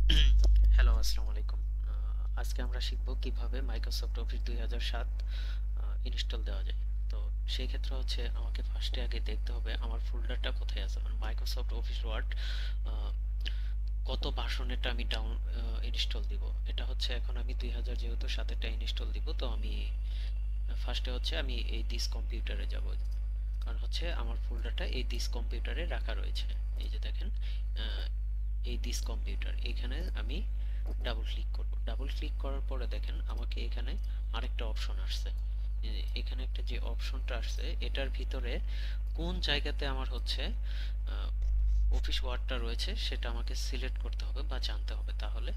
Hello, আসসালামু আলাইকুম। আজকে আমরা শিখব কিভাবে মাইক্রোসফট অফিস 2007 ইনস্টল দেওয়া যায়। তো সেই ক্ষেত্রে হচ্ছে আমাকে ফার্স্টে আগে দেখতে হবে আমার ফোল্ডারটা কোথায় আছে, মানে মাইক্রোসফট অফিস ওয়ার্ড কত ভার্সনেরটা আমি ইনস্টল দিব। এটা হচ্ছে এখন আমি 2000 যেহেতু 7 ইনস্টল দিব, তো আমি ফার্স্টে হচ্ছে আমি এই দিস কম্পিউটারে যাব, কারণ হচ্ছে আমার ফোল্ডারটা এই দিস কম্পিউটারে রাখা রয়েছে। এই যে দেখেন, আহ, এই দিস কম্পিউটার, এখানে আমি ডাবল ক্লিক করব। ডাবল ক্লিক করার পরে দেখেন আমাকে এখানে আরেকটা অপশন আসছে। এখানে একটা যে অপশনটা আসছে এটার ভিতরে কোন জায়গাতে আমার হচ্ছে অফিস ওয়ার্ডটা রয়েছে সেটা আমাকে সিলেক্ট করতে হবে বা জানতে হবে। তাহলে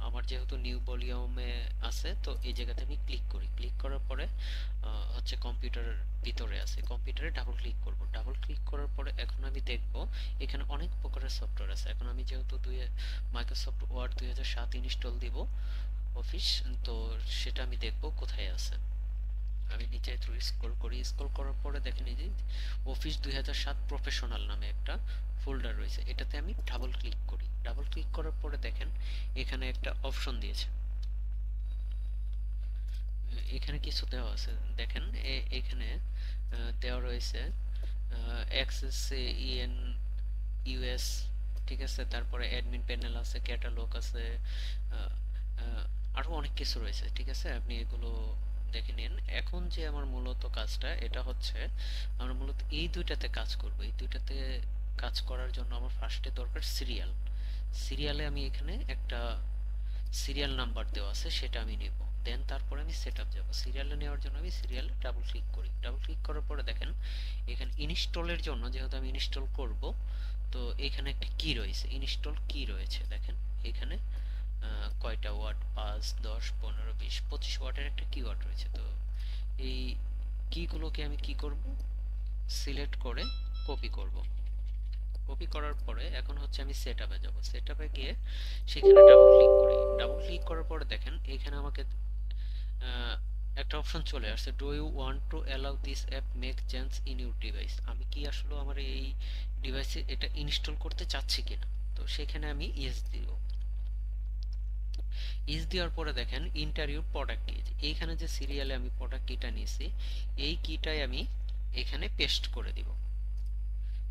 আমার যেহেতু নিউ ভলিউমে আছে, তো এই জায়গাতে আমি ক্লিক করি। ক্লিক করার পরে হচ্ছে কম্পিউটারের ভিতরে আছে, কম্পিউটারে ডাবল ক্লিক করব। ডাবল ক্লিক করার পরে এখন আমি দেখব এখানে অনেক প্রকারের সফটওয়্যার আছে। এখন আমি যেহেতু মাইক্রোসফট ওয়ার্ড 2007 ইনস্টল দিব অফিস, তো সেটা আমি দেখব কোথায় আছে। আমি নিচে একটু স্ক্রল করি। স্ক্রল করার পরে দেখেন এই যে অফিস 2007 প্রফেশনাল নামে একটা ফোল্ডার রয়েছে, এটাতে আমি ডাবল ক্লিক করি। ডাবল ক্লিক করার পরে দেখেন এখানে একটা অপশন দিয়েছে। এখানে কিছু দেওয়া আছে, দেখেন এখানে দেওয়া রয়েছে অ্যাক্সেস ইএন ইউএস, ঠিক আছে। তারপরে অ্যাডমিন প্যানেল আছে, ক্যাটালগ আছে, আহ, আহ, আরো অনেক কিছু রয়েছে, ঠিক আছে। আপনি এগুলো দেখে নিন। এখন যে আমার মূলত কাজটা এটা হচ্ছে, আমরা মূলত এই দুইটাতে কাজ করব। এই দুইটাতে কাজ করার জন্য আমার ফার্স্টে দরকার সিরিয়াল। সিরিয়ালে আমি এখানে একটা সিরিয়াল নাম্বার দেওয়া আছে, সেটা আমি নেব। দেন তারপরে আমি সেট আপ যাবো। সিরিয়ালে নেওয়ার জন্য আমি সিরিয়ালে ডাবল ক্লিক করি। ডাবল ক্লিক করার পরে দেখেন এখানে ইনস্টলের জন্য, যেহেতু আমি ইনস্টল করব, তো এখানে একটা কি রয়েছে, ইনস্টল কি রয়েছে দেখেন এখানে। কয়টা ওয়াট, 5, 10, 15, 20, 25 ওয়াটের একটা কিওয়ার্ড রয়েছে। তো এই কিগুলোকে আমি কি করব, সিলেক্ট করে কপি করব। কপি করার পরে এখন হচ্ছে আমি সেট আপে যাবো। সেট আপে গিয়ে সেখানে ডাবল ক্লিক করি। ডাবল ক্লিক করার পরে দেখেন এখানে আমাকে আহ, একটা অপশন চলে আসছে, do you want to allow this app make change in your device. আমি কি আসলে আমার এই ডিভাইসে এটা ইনস্টল করতে চাচ্ছি কিনা। তো সেখানে আমি ইয়েস দিব। ইস দেওয়ার পরে দেখেন ইন্টারভিউ প্রোডাক্ট কি, এইখানে যে সিরিয়ালে আমি প্রোডাক্ট কিটা নিয়েছি এই কিটাই আমি এখানে পেস্ট করে দিব।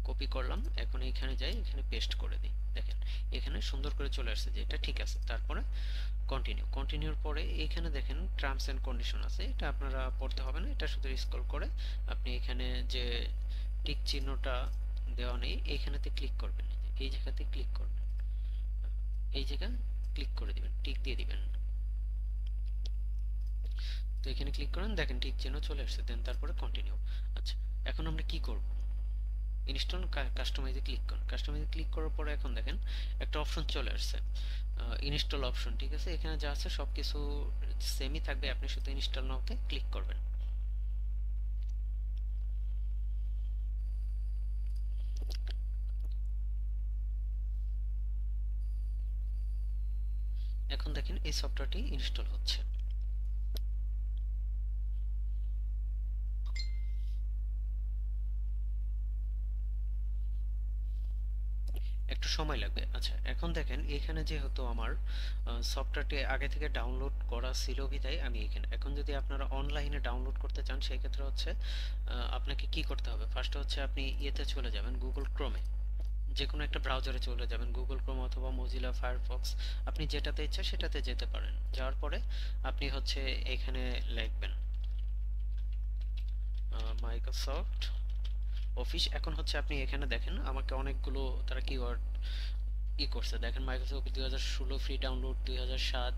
কপি করলাম, এখন এখানে যাই, এখানে পেস্ট করে দিই। দেখেন এখানে সুন্দর করে চলে আসছে যে এটা ঠিক আছে। তারপরে কন্টিনিউ। কন্টিনিউর পরে এখানে দেখেন টার্মস এন্ড কন্ডিশন আছে, এটা আপনারা পড়তে হবে না, এটা শুধু স্ক্রল করে আপনি এখানে যে টিক চিহ্নটা দেওয়া নেই এইখানেতে ক্লিক করবেন। এই জায়গাতে ক্লিক করবেন, এই জায়গা ক্লিক করে দিবেন, টিক দিয়ে দিবেন। তো এখানে ক্লিক করেন, দেখেন টিক চিহ্ন চলে আসছে। দেন তারপরে কন্টিনিউ। আচ্ছা, এখন আমরা কি করব, ইনস্টল কাস্টমাইজে ক্লিক করুন। কাস্টমাইজে ক্লিক করার পরে এখন দেখেন একটা অপশন চলে আসছে, ইনস্টল অপশন, ঠিক আছে। এখানে যা আছে সবকিছু সেমই থাকবে, আপনি শুধু ইনস্টল নাওতে ক্লিক করবেন। এখন দেখেন এই সফটওয়্যারটি ইনস্টল হচ্ছে। একটু সময় লাগবে। আচ্ছা, এখন দেখেন এখানে যেহেতু আমার সফটওয়্যারটি আগে থেকে ডাউনলোড করা ছিল বিধায় আমি এখানে, এখন যদি আপনারা অনলাইনে ডাউনলোড করতে চান সেই ক্ষেত্রে হচ্ছে আপনাকে কি করতে হবে, ফার্স্ট হচ্ছে আপনি ইয়েতে চলে যাবেন গুগল ক্রোমে, যে কোনো একটা ব্রাউজারে চলে যাবেন, গুগল ক্রোম অথবা মজিলা ফায়ারফক্স, আপনি যেটাতে ইচ্ছা সেটাতে যেতে পারেন। যাওয়ার পরে আপনি হচ্ছে এখানে লিখবেন মাইক্রোসফট অফিস। এখন হচ্ছে আপনি এখানে দেখেন আমাকে অনেকগুলো তারা কিওয়ার্ড করছে। দেখেন Microsoft 2016 free download, 2007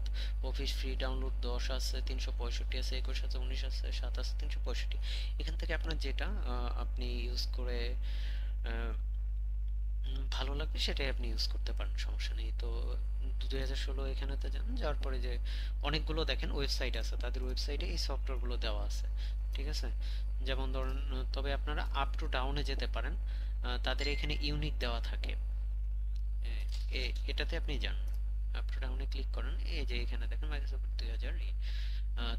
office free download, 10 আছে, 365 আছে, 21 আছে, 19 আছে, 7 আছে, 365। এখান থেকে আপনার যেটা আপনি ইউজ করে ভালো লাগবে সেটাই আপনি ইউজ করতে পারেন, সমস্যা নেই। তো 2016 এখানেতে যান, যাওয়ার পরে যে অনেকগুলো দেখেন ওয়েবসাইট আছে, তাদের ওয়েবসাইটে এই সফটওয়্যারগুলো দেওয়া আছে, ঠিক আছে। যেমন ধরুন তবে আপনারা আপ টু ডাউনে যেতে পারেন, তাদের এখানে ইউনিক দেওয়া থাকে। এটাতে আপনি যান, আপ টু ডাউনে ক্লিক করেন, এই যে এখানে দেখেন মাইক্রোসফট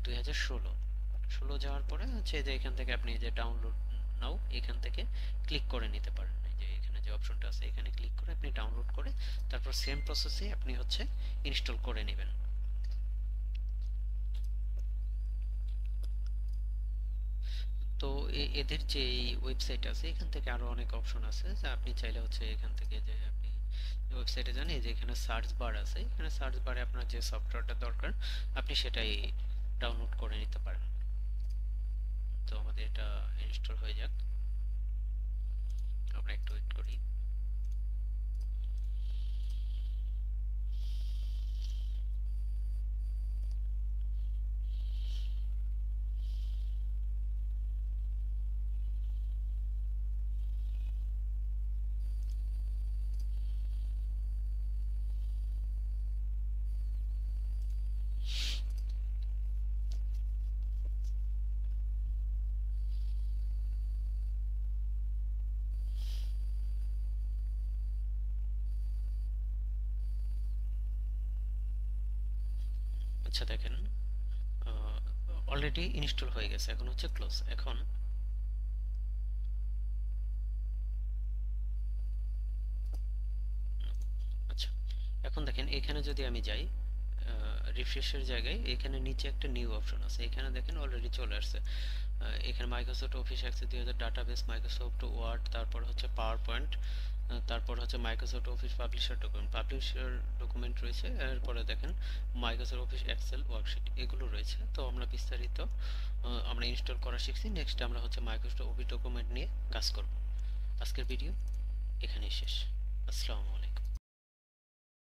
2016 যাওয়ার পরে হচ্ছে যে এখান থেকে আপনি যে ডাউনলোড নাও এখান থেকে ক্লিক করে নিতে পারেন। এই যে এখানে যে অপশনটা আছে এখানে ক্লিক করে আপনি ডাউনলোড করে তারপর সেম প্রসেসে আপনি হচ্ছে ইনস্টল করে নেবেন। তো এদের যে ওয়েবসাইট আছে এখান থেকে আরো অনেক অপশন আছে, যা আপনি চাইলে হচ্ছে এখান থেকে যে আপনি ওয়েবসাইটে যান, এই যে এখানে সার্চ বার আছে, এখানে সার্চ বারে আপনার যে সফটওয়্যারটা দরকার আপনি সেটাই ডাউনলোড করে নিতে পারেন। তো আমাদের এটা ইনস্টল হয়ে যাক, আমরা একটু ওয়েট করি। আচ্ছা দেখেন, অলরেডি ইনস্টল হয়ে গেছে, এখন হচ্ছে ক্লোজ। এখন আচ্ছা, এখন দেখেন এখানে যদি আমি যাই রিফ্রেশের জায়গায়, এখানে নিচে একটা নিউ অপশন আছে, এখানে দেখেন অলরেডি চলে আসছে। এখানে Microsoft office access 2000 database, Microsoft word, তারপর হচ্ছে পাওয়ার পয়েন্ট, তারপর হচ্ছে মাইক্রোসফট অফিস পাবলিশার ডকুমেন্ট রয়েছে, এরপরে দেখেন মাইক্রোসফট অফিস এক্সেল ওয়ার্কশিট এগুলো রয়েছে। তো আমরা বিস্তারিত আমরা ইনস্টল করা শিখছি, নেক্সট আমরা হচ্ছে মাইক্রোসফট অফিস ডকুমেন্ট নিয়ে কাজ করব। আজকের ভিডিও এখানেই শেষ। আসসালামু আলাইকুম।